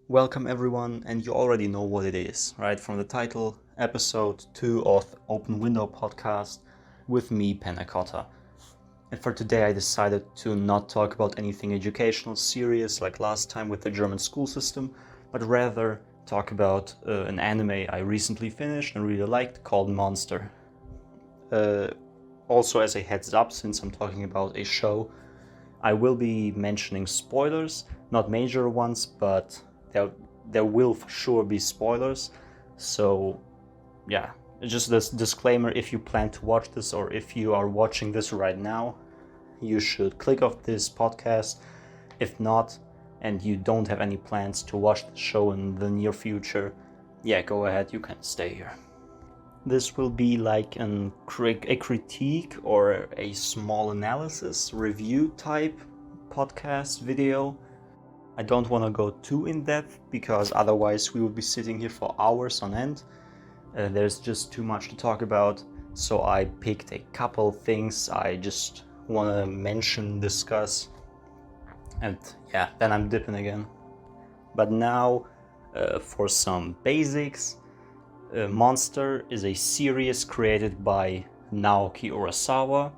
Welcome everyone, and you already know what it is, right? From the title, episode 2 of the Open Window podcast with me, Panna Cotta. And for today I decided to not talk about anything educational serious like last time with the German school system, but rather talk about an anime I recently finished and really liked called Monster. Also, as a heads up, since I'm talking about a show, I will be mentioning spoilers, not major ones, but there will for sure be spoilers. So yeah, just this disclaimer: if you plan to watch this or if you are watching this right now, you should click off this podcast. If not, and you don't have any plans to watch the show in the near future, yeah, go ahead, you can stay here. This will be like a critique or a small analysis review type podcast video. I don't want to go too in depth because otherwise we would be sitting here for hours on end. There's just too much to talk about, so I picked a couple things I just want to mention, discuss, and yeah, then I'm dipping again. But now for some basics. Monster is a series created by Naoki Urasawa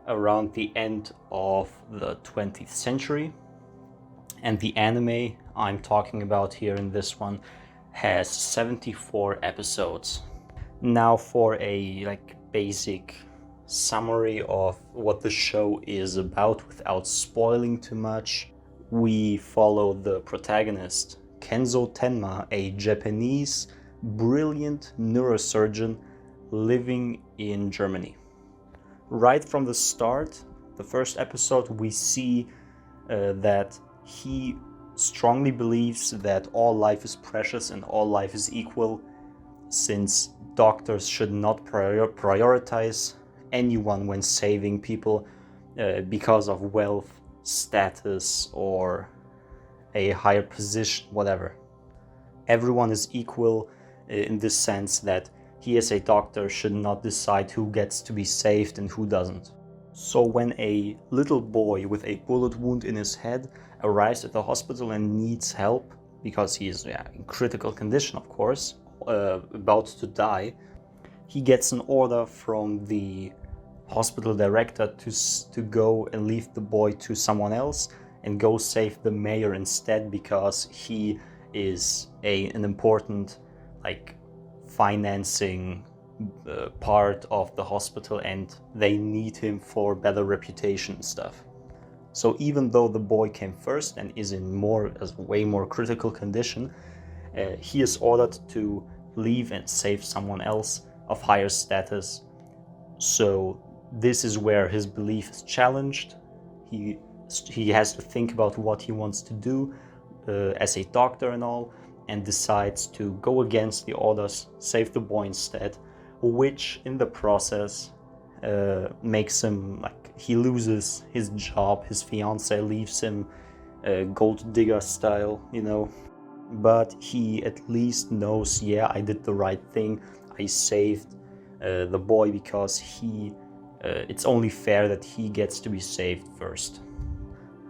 around the end of the 20th century. And the anime I'm talking about here in this one has 74 episodes. Now for a basic summary of what the show is about without spoiling too much. We follow the protagonist, Kenzo Tenma, a Japanese brilliant neurosurgeon living in Germany. Right from the start, the first episode, we see that he strongly believes that all life is precious and all life is equal, since doctors should not prioritize anyone when saving people because of wealth, status, or a higher position, whatever. Everyone is equal in this sense that he as a doctor should not decide who gets to be saved and who doesn't. So when a little boy with a bullet wound in his head arrives at the hospital and needs help, because he is in critical condition, of course, about to die, he gets an order from the hospital director to go and leave the boy to someone else and go save the mayor instead, because he is an important financing part of the hospital and they need him for better reputation and stuff. So even though the boy came first and is in way more critical condition, he is ordered to leave and save someone else of higher status. So this is where his belief is challenged. He has to think about what he wants to do as a doctor and all, and decides to go against the orders, save the boy instead, which in the process makes him he loses his job. His fiance leaves him, gold digger style, but he at least knows, I did the right thing. I saved the boy because it's only fair that he gets to be saved first.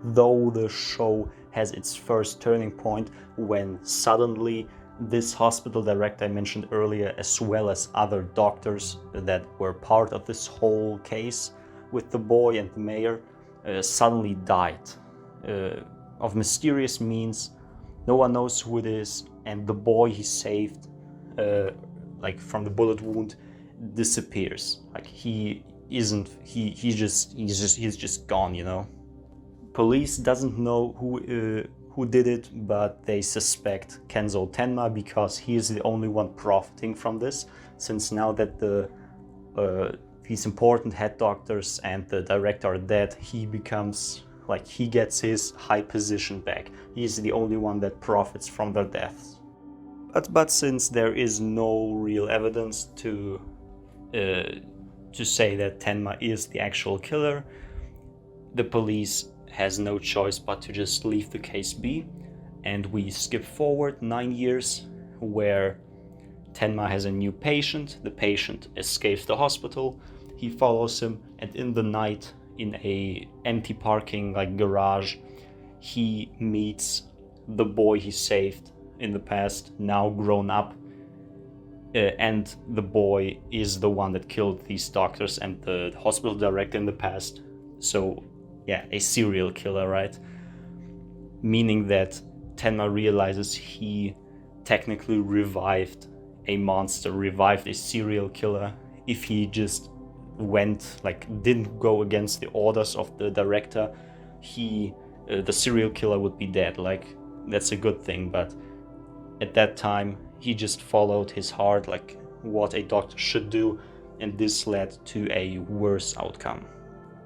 Though the show has its first turning point when suddenly this hospital director I mentioned earlier, as well as other doctors that were part of this whole case with the boy and the mayor, suddenly died of mysterious means. No one knows who it is, and the boy he saved from the bullet wound disappears. He's just gone, Police doesn't know who did it, but they suspect Kenzo Tenma because he is the only one profiting from this, since now that these important head doctors and the director are dead, he becomes he gets his high position back. He's the only one that profits from their deaths. But since there is no real evidence to say that Tenma is the actual killer, the police has no choice but to just leave the case be, and we skip forward 9 years where Tenma has a new patient. The patient escapes the hospital. He follows him, and in the night, in a empty parking garage, he meets the boy he saved in the past, now grown up, and the boy is the one that killed these doctors and the hospital director in the past. So yeah, a serial killer, right? Meaning that Tenma realizes he technically revived a monster, revived a serial killer. If he just didn't go against the orders of the director, the serial killer would be dead. Like, that's a good thing, but at that time he just followed his heart, like what a doctor should do, and this led to a worse outcome.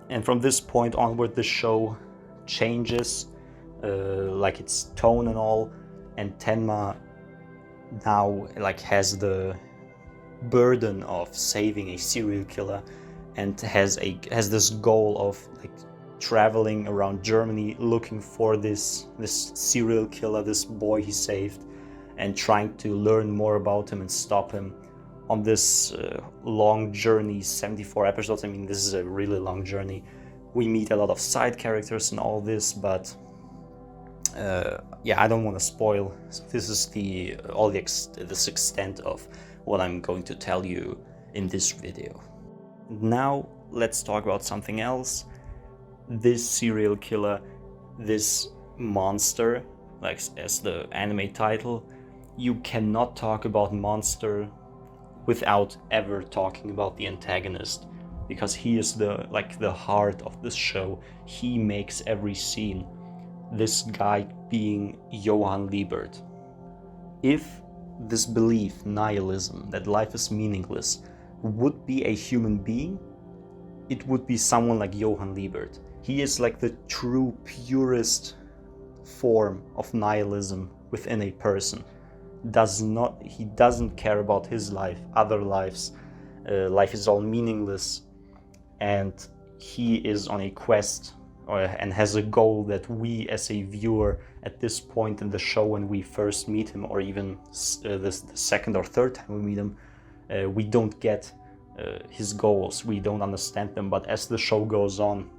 And from this point onward, the show changes, like its tone and all, and Tenma now has the burden of saving a serial killer, and has this goal of traveling around Germany looking for this serial killer, this boy he saved, and trying to learn more about him and stop him on this long journey, 74 episodes. I mean, this is a really long journey. We meet a lot of side characters and all this, but I don't want to spoil. So this is this extent of what I'm going to tell you in this video. Now let's talk about something else. This serial killer, this monster, like as the anime title, you cannot talk about monster without ever talking about the antagonist, because he is the heart of this show. He makes every scene. This guy being Johann Liebert. If this belief, nihilism, that life is meaningless, would be a human being, it would be someone like Johann Liebert. He is like the true, purest form of nihilism within a person. He doesn't care about his life, other lives. Life is all meaningless, and he is on a quest and has a goal that we as a viewer at this point in the show, when we first meet him, or even the second or third time we meet him, we don't get his goals, we don't understand them. But as the show goes on,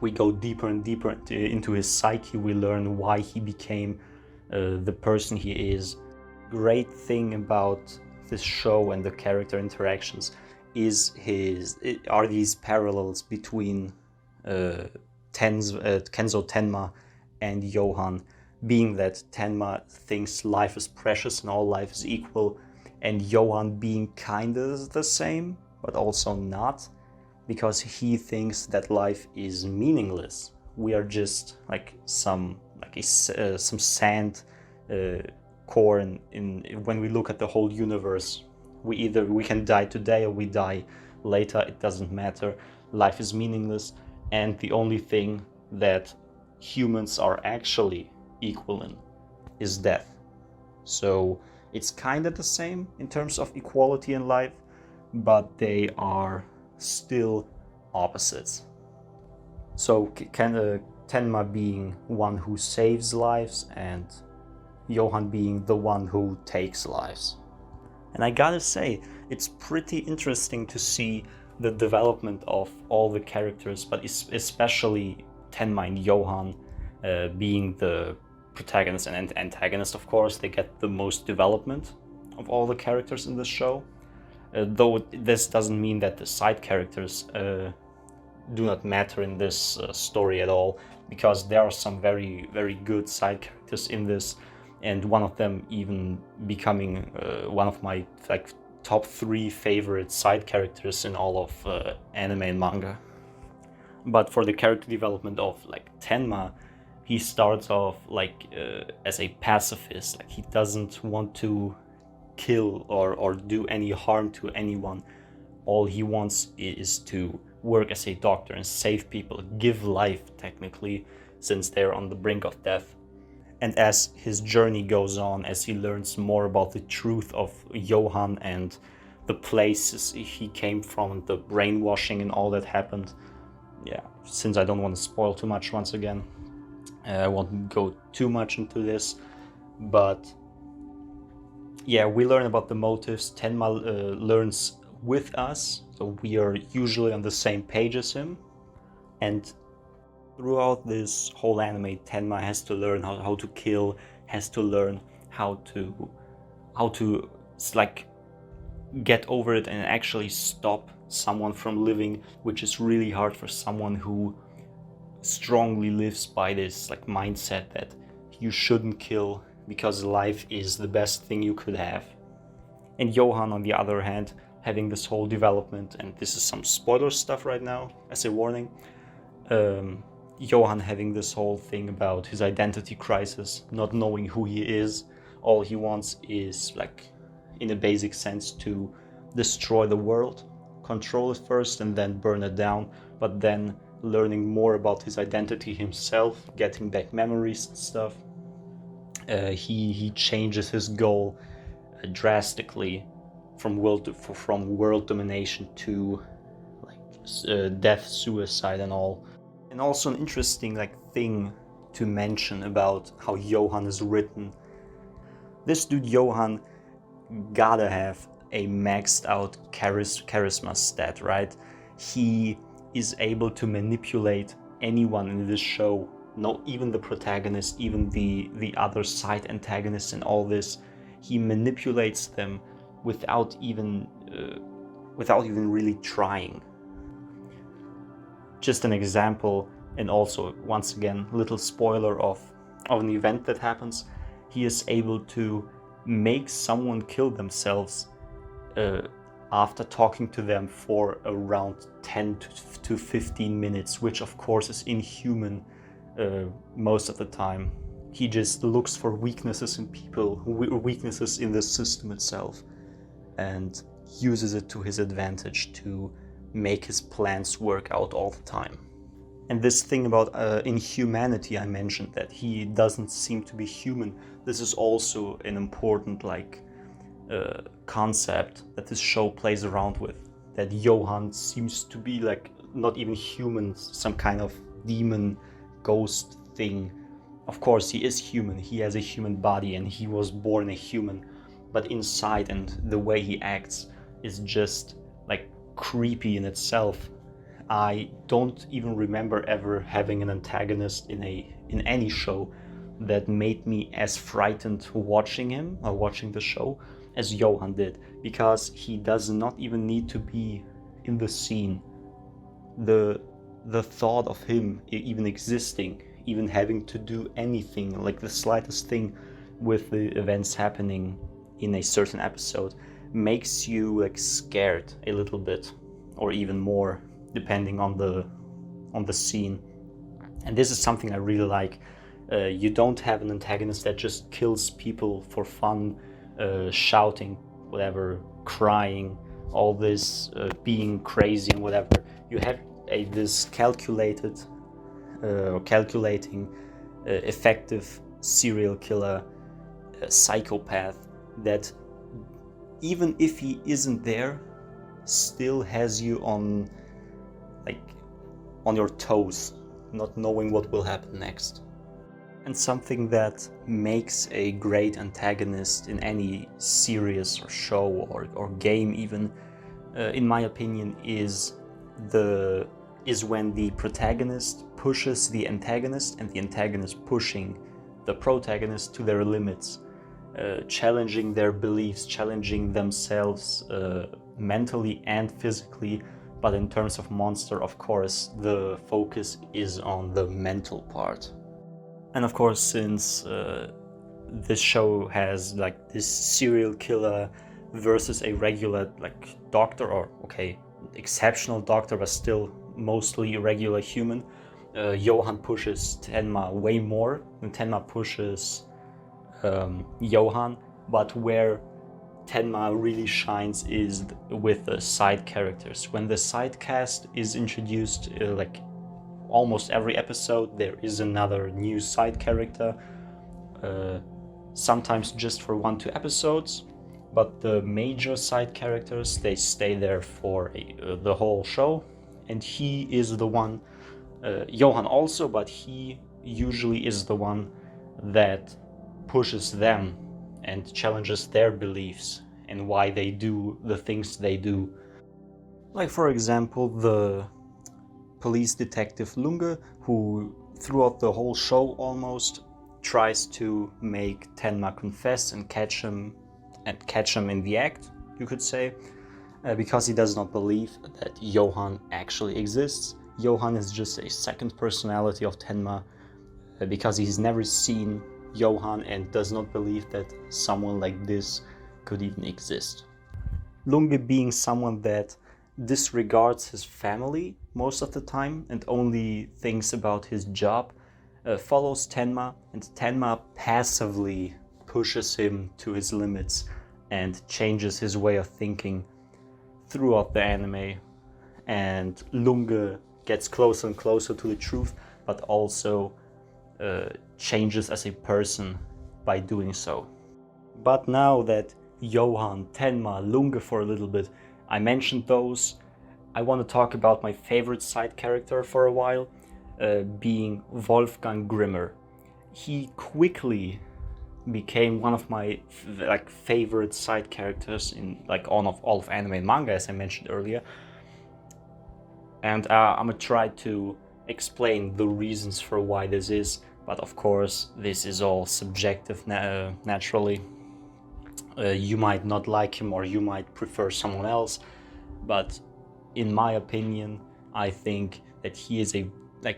we go deeper and deeper into his psyche. We learn why he became the person he is. Great thing about this show and the character interactions are these parallels between Kenzo Tenma and Johann, being that Tenma thinks life is precious and all life is equal, and Johann being kind of the same, but also not, because he thinks that life is meaningless. We are just some sand core when we look at the whole universe. We can die today or we die later, it doesn't matter. Life is meaningless, and the only thing that humans are actually equal in is death. So it's kind of the same in terms of equality in life, but they are still opposites. So Tenma being one who saves lives, and Johann being the one who takes lives. And I gotta say, it's pretty interesting to see the development of all the characters, but especially Tenma and Johann being the protagonist and antagonist. Of course, they get the most development of all the characters in this show. Though this doesn't mean that the side characters do not matter in this story at all, because there are some very, very good side characters in this, and one of them even becoming one of my top 3 favorite side characters in all of anime and manga. But for the character development of Tenma, he starts off as a pacifist. He doesn't want to kill or do any harm to anyone. All he wants is to work as a doctor and save people, give life technically, since they're on the brink of death. And as his journey goes on, as he learns more about the truth of Johann and the places he came from and the brainwashing and all that happened, since I don't want to spoil too much once again, I won't go too much into this, but we learn about the motives. Tenma learns with us, so we are usually on the same page as him, and throughout this whole anime, Tenma has to learn how to kill, has to learn how to like get over it and actually stop someone from living, which is really hard for someone who strongly lives by this like mindset that you shouldn't kill because life is the best thing you could have. And Johan, on the other hand, having this whole development, and this is some spoiler stuff right now as a warning, Johan having this whole thing about his identity crisis, not knowing who he is. All he wants is, like, in a basic sense, to destroy the world, control it first and then burn it down, but then learning more about his identity himself, getting back memories and stuff. He changes his goal drastically from world domination to like death, suicide, and all. And also an interesting like thing to mention about how Johan is written. This dude Johan gotta have a maxed out charisma stat, right? He is able to manipulate anyone in this show, not even the protagonist, even the other side antagonists and all this. He manipulates them without even really trying. Just an example, and also once again little spoiler of an event that happens. He is able to make someone kill themselves after talking to them for around 10 to 15 minutes, which of course is inhuman most of the time. He just looks for weaknesses in people, weaknesses in the system itself, and uses it to his advantage to make his plans work out all the time. And this thing about inhumanity I mentioned, that he doesn't seem to be human, this is also an important concept that this show plays around with. That Johan seems to be like not even human, some kind of demon ghost thing. Of course he is human, he has a human body and he was born a human, but inside and the way he acts is just like creepy in itself. I don't even remember ever having an antagonist in any show that made me as frightened watching him or watching the show as Johan did, because he does not even need to be in the scene. The thought of him even existing, even having to do anything, like the slightest thing with the events happening in a certain episode, makes you like scared a little bit, or even more, depending on the scene. And this is something I really like. You don't have an antagonist that just kills people for fun, shouting, whatever, crying, all this, being crazy and whatever. You have this calculating, effective serial killer, psychopath that even if he isn't there, still has you on your toes, not knowing what will happen next. And something that makes a great antagonist in any series or show or game even, in my opinion, is when the protagonist pushes the antagonist and the antagonist pushing the protagonist to their limits, challenging their beliefs, challenging themselves mentally and physically. But in terms of monster, of course, the focus is on the mental part. And of course, since this show has like this serial killer versus a regular like doctor, or exceptional doctor, but still mostly regular human, Johan pushes Tenma way more than Tenma pushes Johan. But where Tenma really shines is with the side characters. When the side cast is introduced, almost every episode there is another new side character, sometimes just for 1-2 episodes, but the major side characters, they stay there for the whole show. And he is the one, Johan also, but he usually is the one that pushes them and challenges their beliefs and why they do the things they do. Like, for example, the police detective Lunge, who throughout the whole show almost tries to make Tenma confess and catch him in the act, you could say, because he does not believe that Johann actually exists. Johann is just a second personality of Tenma, because he's never seen Johann and does not believe that someone like this could even exist. Lunge, being someone that disregards his family most of the time and only thinks about his job, follows Tenma, and Tenma passively pushes him to his limits and changes his way of thinking throughout the anime, and Lunge gets closer and closer to the truth, but also changes as a person by doing so. But now that Johann, Tenma, Lunge for a little bit, I mentioned those, I want to talk about my favorite side character for a while, being Wolfgang Grimmer. He quickly became one of my favorite side characters in all of anime and manga, as I mentioned earlier. And I'm gonna try to explain the reasons for why this is, but of course this is all subjective naturally. You might not like him or you might prefer someone else, but in my opinion, I think that he is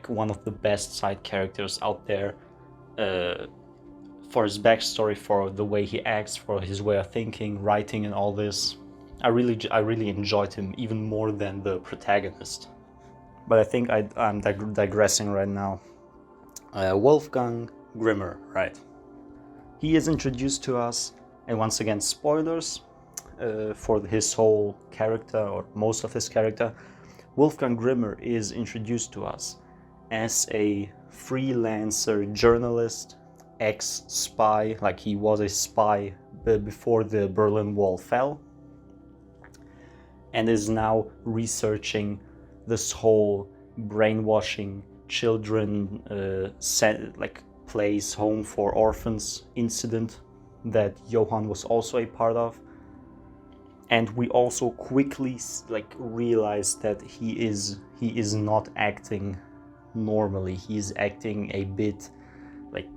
one of the best side characters out there, for his backstory, for the way he acts, for his way of thinking, writing, and all this. I really enjoyed him even more than the protagonist. But I think I'm digressing right now. Wolfgang Grimmer, right? He is introduced to us, and once again, spoilers for his whole character, or most of his character. Wolfgang Grimmer is introduced to us as a freelancer journalist, ex-spy, like he was a spy before the Berlin Wall fell, and is now researching this whole brainwashing children place home for orphans incident that Johann was also a part of. And we also quickly realize that he is not acting normally. He's acting a bit like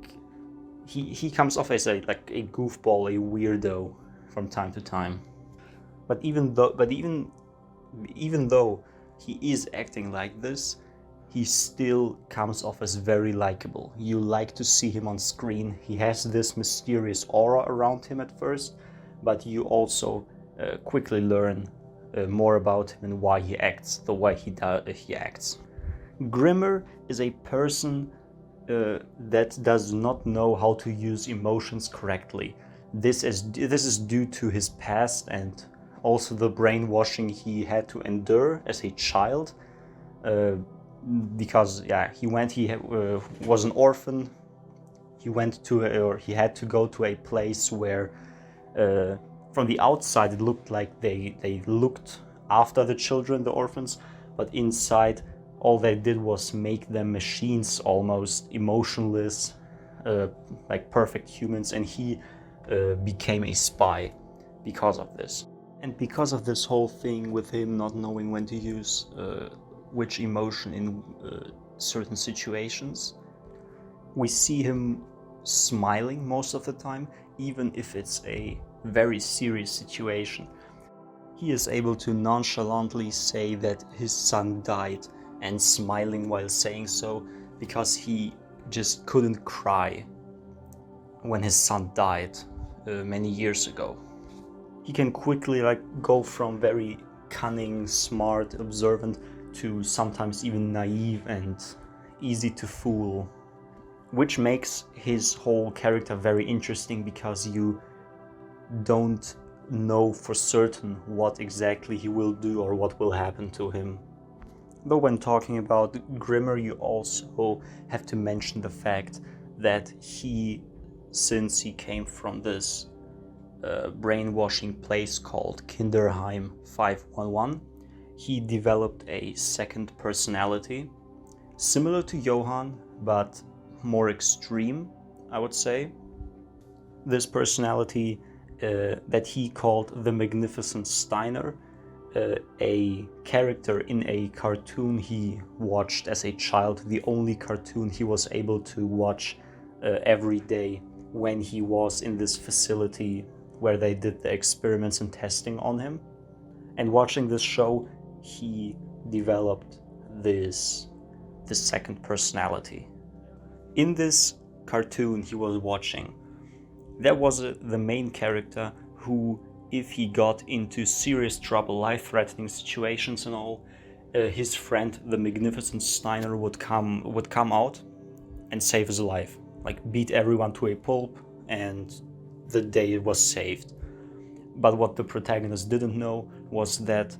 he comes off as a goofball, a weirdo from time to time. But even though he is acting like this, he still comes off as very likable. You like to see him on screen. He has this mysterious aura around him at first, but you also quickly learn more about him and why he acts the way he acts. Grimmer is a person that does not know how to use emotions correctly. This is due to his past and also the brainwashing he had to endure as a child. Because he was an orphan. He had to go to a place where from the outside it looked like they looked after the children, the orphans, but inside all they did was make them machines, almost emotionless, like perfect humans, and he became a spy because of this. And because of this whole thing with him not knowing when to use which emotion in certain situations, we see him smiling most of the time, even if it's a very serious situation. He is able to nonchalantly say that his son died and smiling while saying so, because he just couldn't cry when his son died many years ago. He can quickly go from very cunning, smart, observant to sometimes even naive and easy to fool, which makes his whole character very interesting because you don't know for certain what exactly he will do or what will happen to him. Though when talking about Grimmer, you also have to mention the fact that since he came from this brainwashing place called Kinderheim 511, he developed a second personality, similar to Johann, but more extreme, I would say. This personality that he called the Magnificent Steiner, a character in a cartoon he watched as a child, the only cartoon he was able to watch every day when he was in this facility where they did the experiments and testing on him. And watching this show, he developed this second personality. In this cartoon he was watching, there was the main character who, if he got into serious trouble, life-threatening situations and all, his friend, the Magnificent Steiner, would come out and save his life, like beat everyone to a pulp, and the day was saved. But what the protagonist didn't know was that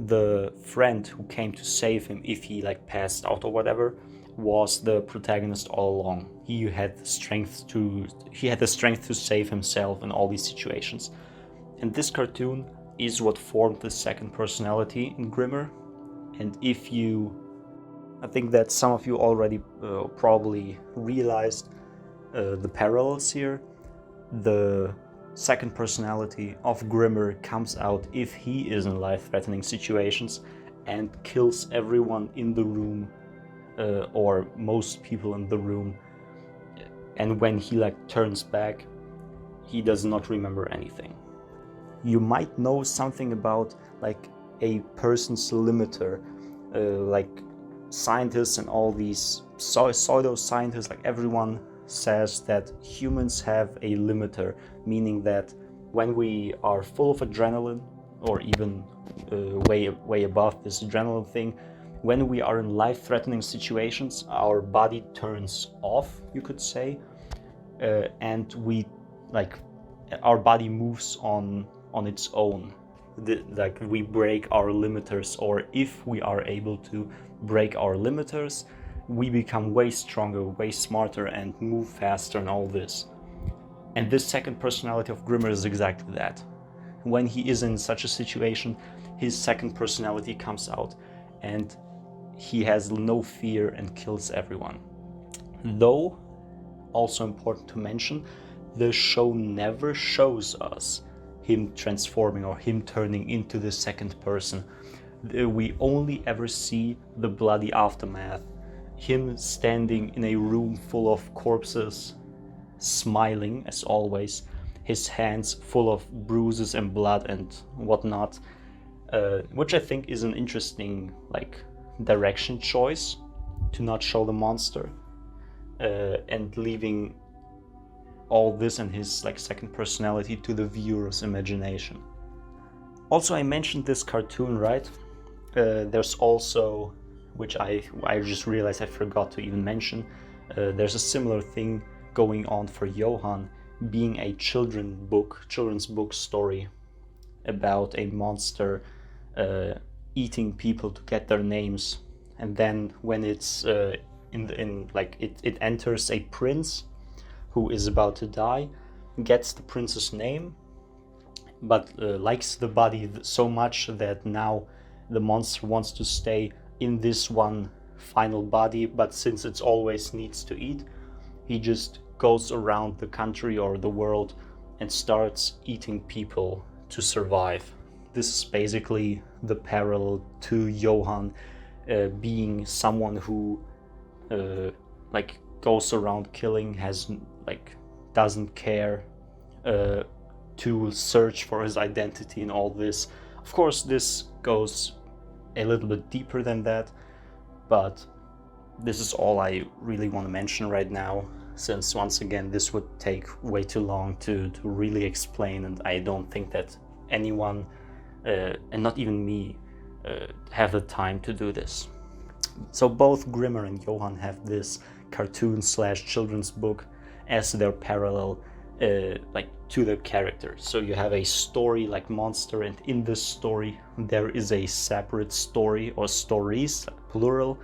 the friend who came to save him, if he like passed out or whatever, was the protagonist all along. He had the strength to save himself in all these situations. And this cartoon is what formed the second personality in Grimmer. And I think that some of you already probably realized the parallels here. The second personality of Grimmer comes out if he is in life-threatening situations and kills everyone in the room, or most people in the room. And when he turns back, he does not remember anything. You might know something about a person's limiter, scientists and all these pseudo-scientists, everyone says that humans have a limiter, meaning that when we are full of adrenaline, or even way above this adrenaline thing, when we are in life-threatening situations, our body turns off, you could say, and our body moves on its own. We break our limiters, or if we are able to break our limiters, we become way stronger, way smarter, and move faster and all this. And this second personality of Grimmer is exactly that. When he is in such a situation, his second personality comes out, and he has no fear and kills everyone. Though, also important to mention, the show never shows us him transforming or him turning into the second person. We only ever see the bloody aftermath, him standing in a room full of corpses, smiling as always, his hands full of bruises and blood and whatnot, which I think is an interesting direction choice, to not show the monster, and leaving all this and his second personality to the viewer's imagination. Also, I mentioned this cartoon, right? There's also, which I just realized I forgot to even mention, there's a similar thing going on for Johann, being a children's book story about a monster eating people to get their names, and then when it's it enters a prince who is about to die, gets the prince's name, but likes the body so much that now the monster wants to stay in this one final body, but since it always needs to eat, he just goes around the country or the world and starts eating people to survive. This is basically the parallel to Johann being someone who goes around killing, doesn't care to search for his identity and all this. Of course, this goes a little bit deeper than that, but this is all I really want to mention right now, since once again this would take way too long to really explain, and I don't think that anyone, and not even me, have the time to do this. So both Grimmer and Johann have this cartoon/children's book as their parallel to the character. So you have a story like Monster, and in this story there is a separate story, or stories, plural,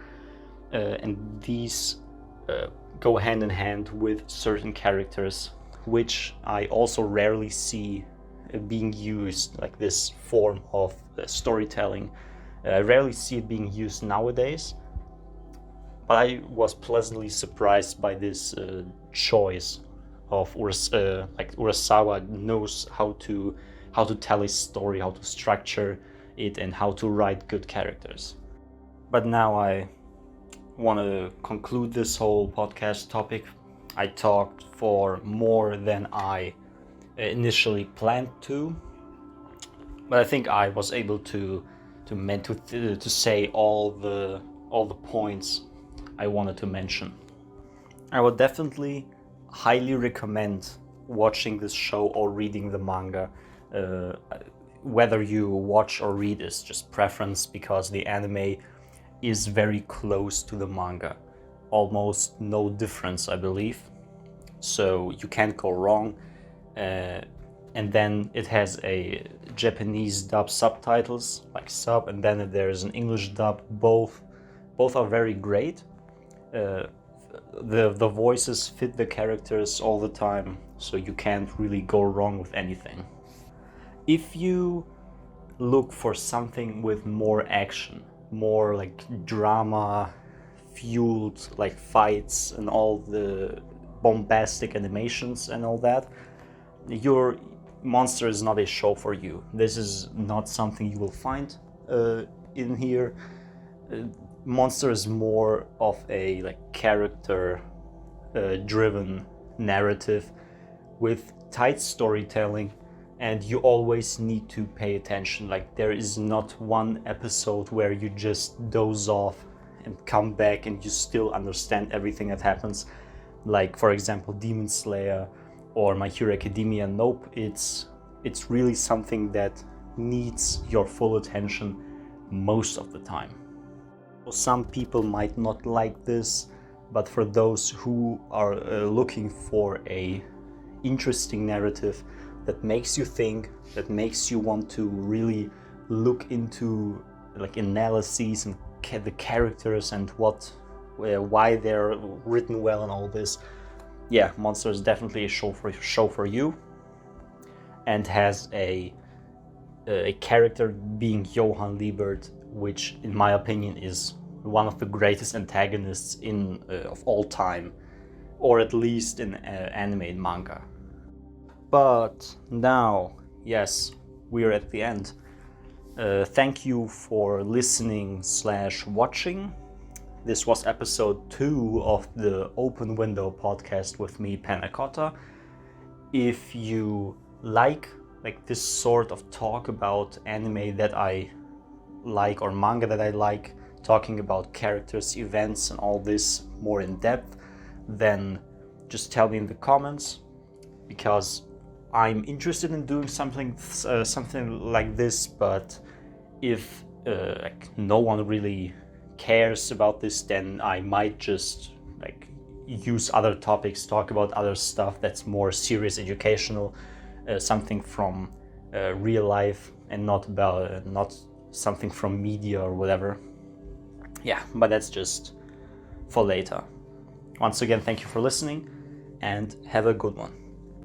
and these go hand in hand with certain characters, which I also rarely see being used, this form of storytelling. I rarely see it being used nowadays, but I was pleasantly surprised by this choice of Urasawa knows how to tell a story, how to structure it, and how to write good characters. But now I want to conclude this whole podcast topic I talked for more than I initially planned to, but I think I was able to say all the points I wanted to mention. I would definitely highly recommend watching this show or reading the manga. Whether you watch or read is just preference, because the anime is very close to the manga. Almost no difference, I believe. So you can't go wrong. And then it has a Japanese dub subtitles, like sub, and then there's an English dub. Both are very great. The voices fit the characters all the time, so you can't really go wrong with anything. If you look for something with more action, more like drama fueled, like fights and all the bombastic animations and all that, your Monster is not a show for you. This is not something you will find in here. Monster is more of a like character driven narrative with tight storytelling, and you always need to pay attention. Like, there is not one episode where you just doze off and come back and you still understand everything that happens. Like, for example, Demon Slayer or My Hero Academia. Nope, it's really something that needs your full attention most of the time. Some people might not like this, but for those who are looking for a interesting narrative that makes you think, that makes you want to really look into like analyses and the characters and why they're written well and all this, yeah, Monster is definitely a show for you, and has a character being Johann Liebert, which in my opinion is one of the greatest antagonists of all time, or at least in anime and manga. But now, yes, we're at the end. Thank you for listening / watching. This was episode 2 of the Open Window podcast with me, Pannacotta. If you like this sort of talk about anime that I like, or manga that I like, talking about characters, events, and all this more in depth, then just tell me in the comments, because I'm interested in doing something like this. But if no one really cares about this, then I might just use other topics, talk about other stuff that's more serious, educational, something from real life, and not something from media or whatever. Yeah, but that's just for later. Once again, thank you for listening, and have a good one.